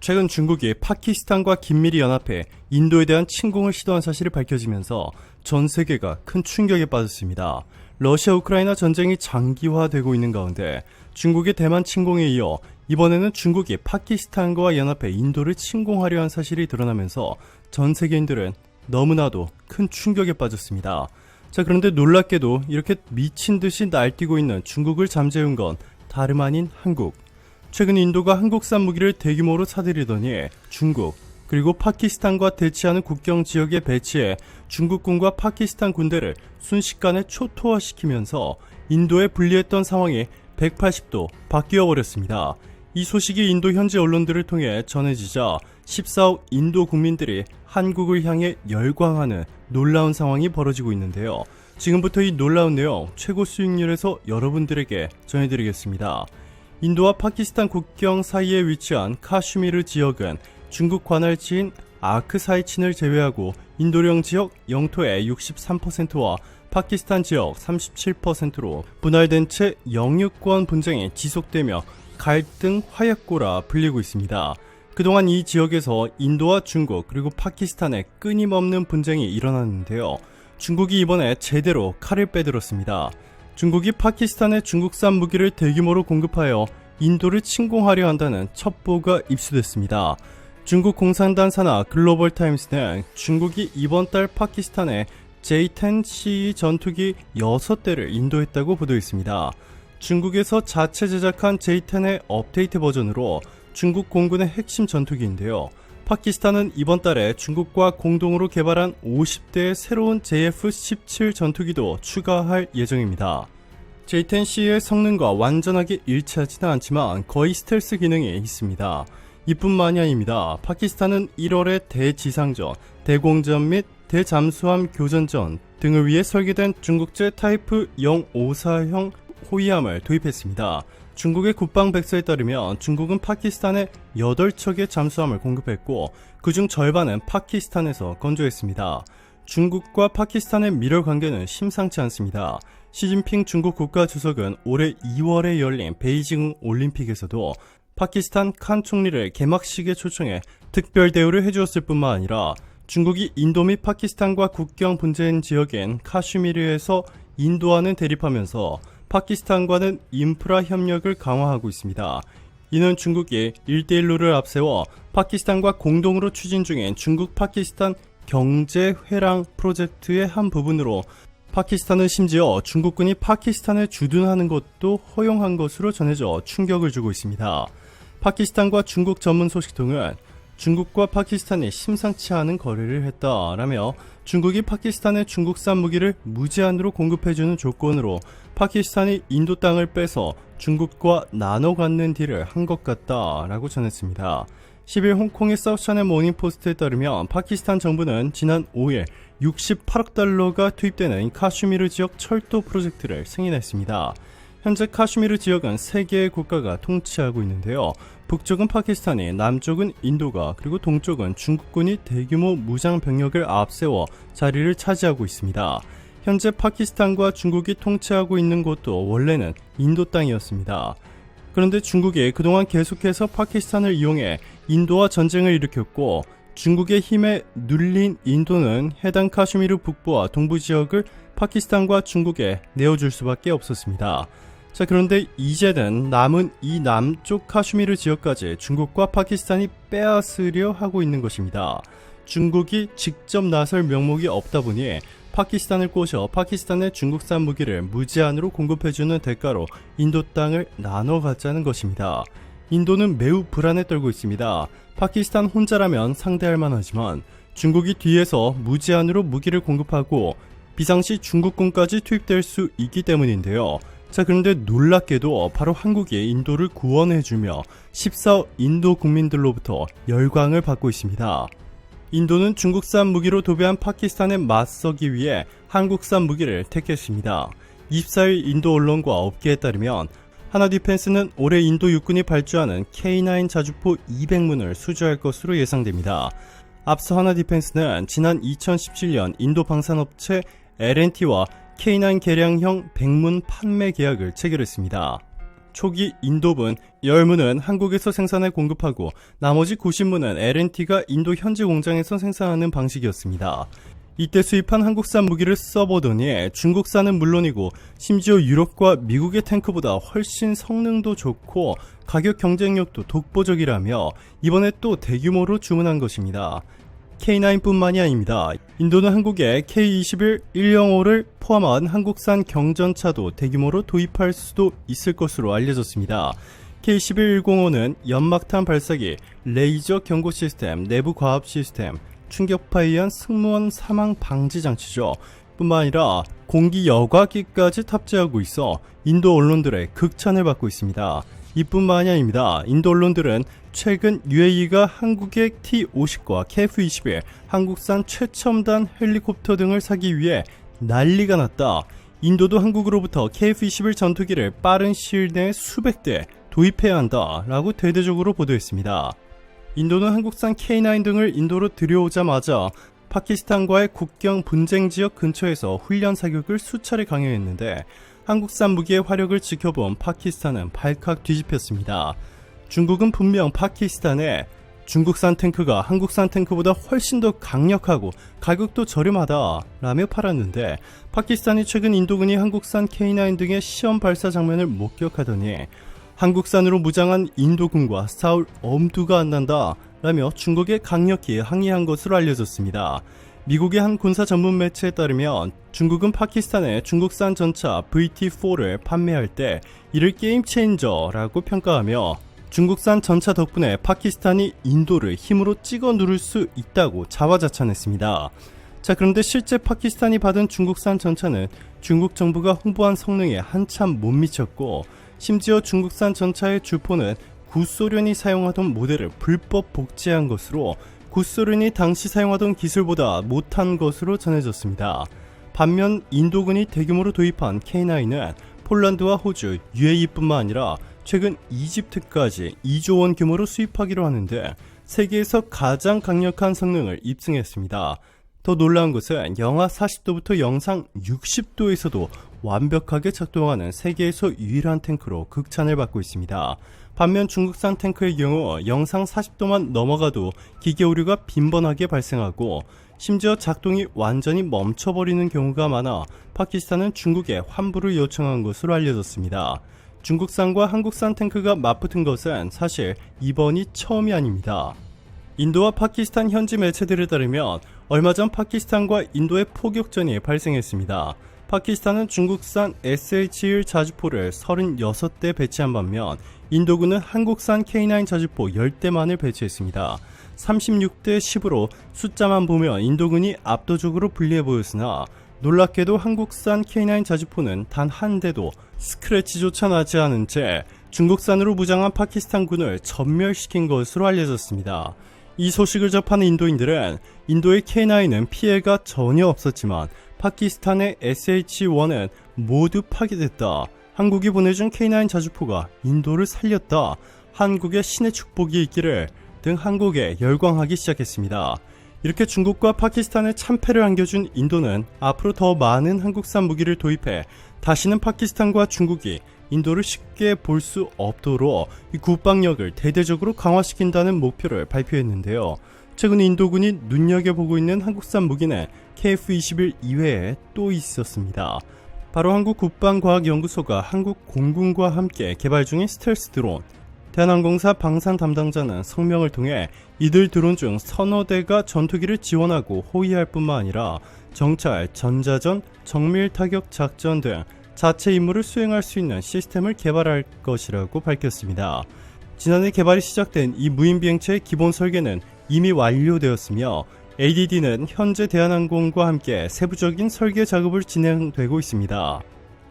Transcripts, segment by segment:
최근 중국이 파키스탄과 긴밀히 연합해 인도에 대한 침공을 시도한 사실이 밝혀지면서 전 세계가 큰 충격에 빠졌습니다. 러시아 우크라이나 전쟁이 장기화되고 있는 가운데 중국의 대만 침공에 이어 이번에는 중국이 파키스탄과 연합해 인도를 침공하려 한 사실이 드러나면서 전 세계인들은 너무나도 큰 충격에 빠졌습니다. 자, 그런데 놀랍게도 이렇게 미친 듯이 날뛰고 있는 중국을 잠재운 건 다름 아닌 한국. 최근 인도가 한국산 무기를 대규모로 사들이더니 중국 그리고 파키스탄과 대치하는 국경 지역에 배치해 중국군과 파키스탄 군대를 순식간에 초토화시키면서 인도에 불리했던 상황이 180도 바뀌어 버렸습니다. 이 소식이 인도 현지 언론들을 통해 전해지자 14억 인도 국민들이 한국을 향해 열광하는 놀라운 상황이 벌어지고 있는데요. 지금부터 이 놀라운 내용 최고 수익률에서 여러분들에게 전해드리겠습니다. 인도와 파키스탄 국경 사이에 위치한 카슈미르 지역은 중국 관할지인 아크사이친을 제외하고 인도령 지역 영토의 63%와 파키스탄 지역 37%로 분할된 채 영유권 분쟁이 지속되며 갈등 화약고라 불리고 있습니다. 그동안 이 지역에서 인도와 중국 그리고 파키스탄의 끊임없는 분쟁이 일어났는데요. 중국이 이번에 제대로 칼을 빼들었습니다. 중국이 파키스탄에 중국산 무기를 대규모로 공급하여 인도를 침공하려 한다는 첩보가 입수됐습니다. 중국 공산당 산하 글로벌타임스는 중국이 이번 달 파키스탄에 J-10C 전투기 6대를 인도했다고 보도했습니다. 중국에서 자체 제작한 J-10의 업데이트 버전으로 중국 공군의 핵심 전투기인데요. 파키스탄은 이번 달에 중국과 공동으로 개발한 50대의 새로운 JF-17 전투기도 추가할 예정입니다. J-10C의 성능과 완전하게 일치하지는 않지만 거의 스텔스 기능이 있습니다. 이뿐만이 아닙니다. 파키스탄은 1월에 대지상전, 대공전 및 대잠수함 교전전 등을 위해 설계된 중국제 타이프 054형 호위함을 도입했습니다. 중국의 국방백서에 따르면 중국은 파키스탄에 8척의 잠수함을 공급했고 그중 절반은 파키스탄에서 건조했습니다. 중국과 파키스탄의 밀월 관계는 심상치 않습니다. 시진핑 중국 국가주석은 올해 2월에 열린 베이징 올림픽에서도 파키스탄 칸 총리를 개막식에 초청해 특별 대우를 해주었을 뿐만 아니라 중국이 인도 및 파키스탄과 국경 분쟁 지역인 카슈미르에서 인도와는 대립하면서 파키스탄과는 인프라 협력을 강화하고 있습니다. 이는 중국이 1대1룰을 앞세워 파키스탄과 공동으로 추진 중인 중국 파키스탄 경제회랑 프로젝트의 한 부분으로 파키스탄은 심지어 중국군이 파키스탄을 주둔하는 것도 허용한 것으로 전해져 충격을 주고 있습니다. 파키스탄과 중국 전문 소식통은 중국과 파키스탄이 심상치 않은 거래를 했다라며 중국이 파키스탄에 중국산 무기를 무제한으로 공급해주는 조건으로 파키스탄이 인도 땅을 빼서 중국과 나눠 갖는 딜을 한 것 같다라고 전했습니다. 10일 홍콩의 사우스차넬 모닝포스트에 따르면 파키스탄 정부는 지난 5일 68억 달러가 투입되는 카슈미르 지역 철도 프로젝트를 승인했습니다. 현재 카슈미르 지역은 3개의 국가가 통치하고 있는데요. 북쪽은 파키스탄이, 남쪽은 인도가, 그리고 동쪽은 중국군이 대규모 무장 병력을 앞세워 자리를 차지하고 있습니다. 현재 파키스탄과 중국이 통치하고 있는 곳도 원래는 인도 땅이었습니다. 그런데 중국이 그동안 계속해서 파키스탄을 이용해 인도와 전쟁을 일으켰고 중국의 힘에 눌린 인도는 해당 카슈미르 북부와 동부 지역을 파키스탄과 중국에 내어줄 수밖에 없었습니다. 자, 그런데 이제는 남은 이 남쪽 카슈미르 지역까지 중국과 파키스탄이 빼앗으려 하고 있는 것입니다. 중국이 직접 나설 명목이 없다 보니 파키스탄을 꼬셔 파키스탄의 중국산 무기를 무제한으로 공급해주는 대가로 인도 땅을 나눠 갖자는 것입니다. 인도는 매우 불안에 떨고 있습니다. 파키스탄 혼자라면 상대할 만하지만 중국이 뒤에서 무제한으로 무기를 공급하고 비상시 중국군까지 투입될 수 있기 때문인데요. 자, 그런데 놀랍게도 바로 한국이 인도를 구원해주며 14억 인도 국민들로부터 열광을 받고 있습니다. 인도는 중국산 무기로 도배한 파키스탄에 맞서기 위해 한국산 무기를 택했습니다. 24일 인도 언론과 업계에 따르면 하나디펜스는 올해 인도 육군이 발주하는 K9 자주포 200문을 수주할 것으로 예상됩니다. 앞서 하나디펜스는 지난 2017년 인도 방산업체 L&T와 K9 개량형 100문 판매 계약을 체결했습니다. 초기 인도분 10문은 한국에서 생산해 공급하고 나머지 90문은 L&T가 인도 현지 공장에서 생산하는 방식이었습니다. 이때 수입한 한국산 무기를 써보더니 중국산은 물론이고 심지어 유럽과 미국의 탱크보다 훨씬 성능도 좋고 가격 경쟁력도 독보적이라며 이번에 또 대규모로 주문한 것입니다. K9뿐만이 아닙니다. 인도는 한국에 K21 105를 포함한 한국산 경전차도 대규모로 도입할 수도 있을 것으로 알려졌습니다. K11 105는 연막탄 발사기, 레이저 경고 시스템, 내부 과압 시스템, 충격파에 의한 승무원 사망 방지 장치죠. 뿐만 아니라 공기 여과기까지 탑재하고 있어 인도 언론들의 극찬을 받고 있습니다. 이뿐만이 아닙니다. 인도 언론들은 최근 UAE가 한국의 T-50과 KF-21 한국산 최첨단 헬리콥터 등을 사기 위해 난리가 났다. 인도도 한국으로부터 KF-21 전투기를 빠른 시일 내에 수백 대 도입해야 한다 라고 대대적으로 보도했습니다. 인도는 한국산 K9 등을 인도로 들여오자마자 파키스탄과의 국경 분쟁 지역 근처에서 훈련 사격을 수차례 강요했는데 한국산 무기의 화력을 지켜본 파키스탄은 발칵 뒤집혔습니다. 중국은 분명 파키스탄에 중국산 탱크가 한국산 탱크보다 훨씬 더 강력하고 가격도 저렴하다 라며 팔았는데 파키스탄이 최근 인도군이 한국산 K9 등의 시험 발사 장면을 목격하더니 한국산으로 무장한 인도군과 싸울 엄두가 안 난다 라며 중국에 강력히 항의한 것으로 알려졌습니다. 미국의 한 군사 전문 매체에 따르면 중국은 파키스탄에 중국산 전차 VT-4를 판매할 때 이를 게임 체인저라고 평가하며 중국산 전차 덕분에 파키스탄이 인도를 힘으로 찍어 누를 수 있다고 자화자찬했습니다. 자, 그런데 실제 파키스탄이 받은 중국산 전차는 중국 정부가 홍보한 성능에 한참 못 미쳤고 심지어 중국산 전차의 주포는 구소련이 사용하던 모델을 불법 복제한 것으로 구소련이 당시 사용하던 기술보다 못한 것으로 전해졌습니다. 반면 인도군이 대규모로 도입한 K9은 폴란드와 호주, UAE뿐만 아니라 최근 이집트까지 2조 원 규모로 수입하기로 하는데 세계에서 가장 강력한 성능을 입증했습니다. 더 놀라운 것은 영하 40도부터 영상 60도에서도 완벽하게 작동하는 세계에서 유일한 탱크로 극찬을 받고 있습니다. 반면 중국산 탱크의 경우 영상 40도만 넘어가도 기계 오류가 빈번하게 발생하고 심지어 작동이 완전히 멈춰버리는 경우가 많아 파키스탄은 중국에 환불을 요청한 것으로 알려졌습니다. 중국산과 한국산 탱크가 맞붙은 것은 사실 이번이 처음이 아닙니다. 인도와 파키스탄 현지 매체들에 따르면 얼마 전 파키스탄과 인도의 포격전이 발생했습니다. 파키스탄은 중국산 SH-1 자주포를 36대 배치한 반면 인도군은 한국산 K9 자주포 10대만을 배치했습니다. 36대 10으로 숫자만 보면 인도군이 압도적으로 불리해 보였으나 놀랍게도 한국산 K9 자주포는 단 한 대도 스크래치조차 나지 않은 채 중국산으로 무장한 파키스탄군을 전멸시킨 것으로 알려졌습니다. 이 소식을 접하는 인도인들은 인도의 K9은 피해가 전혀 없었지만 파키스탄의 SH-1은 모두 파괴됐다. 한국이 보내준 K9 자주포가 인도를 살렸다. 한국의 신의 축복이 있기를 등 한국에 열광하기 시작했습니다. 이렇게 중국과 파키스탄에 참패를 안겨준 인도는 앞으로 더 많은 한국산 무기를 도입해 다시는 파키스탄과 중국이 인도를 쉽게 볼 수 없도록 국방력을 대대적으로 강화시킨다는 목표를 발표했는데요. 최근 인도군이 눈여겨보고 있는 한국산 무기는 KF-21 이외에 또 있었습니다. 바로 한국국방과학연구소가 한국공군과 함께 개발 중인 스텔스 드론. 대한항공사 방산 담당자는 성명을 통해 이들 드론 중 서너 대가 전투기를 지원하고 호위할 뿐만 아니라 정찰, 전자전, 정밀 타격 작전 등 자체 임무를 수행할 수 있는 시스템을 개발할 것이라고 밝혔습니다. 지난해 개발이 시작된 이 무인비행체의 기본 설계는 이미 완료되었으며 ADD는 현재 대한항공과 함께 세부적인 설계 작업을 진행되고 있습니다.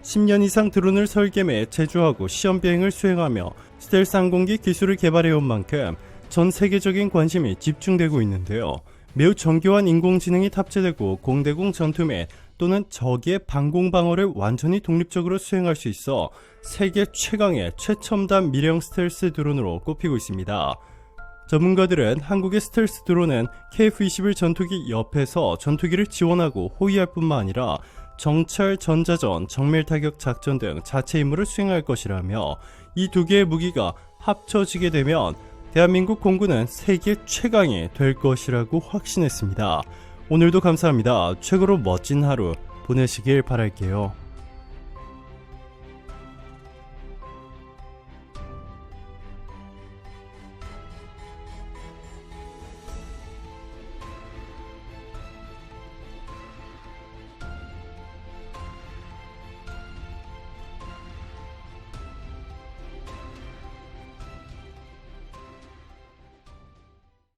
10년 이상 드론을 설계 및 제조하고 시험비행을 수행하며 스텔스 항공기 기술을 개발해온 만큼 전 세계적인 관심이 집중되고 있는데요. 매우 정교한 인공지능이 탑재되고 공대공 전투 및 또는 적의 방공방어를 완전히 독립적으로 수행할 수 있어 세계 최강의 최첨단 미령 스텔스 드론으로 꼽히고 있습니다. 전문가들은 한국의 스텔스 드론은 KF-21 전투기 옆에서 전투기를 지원하고 호위할 뿐만 아니라 정찰, 전자전, 정밀 타격 작전 등 자체 임무를 수행할 것이라며 이 두 개의 무기가 합쳐지게 되면 대한민국 공군은 세계 최강이 될 것이라고 확신했습니다. 오늘도 감사합니다. 최고로 멋진 하루 보내시길 바랄게요.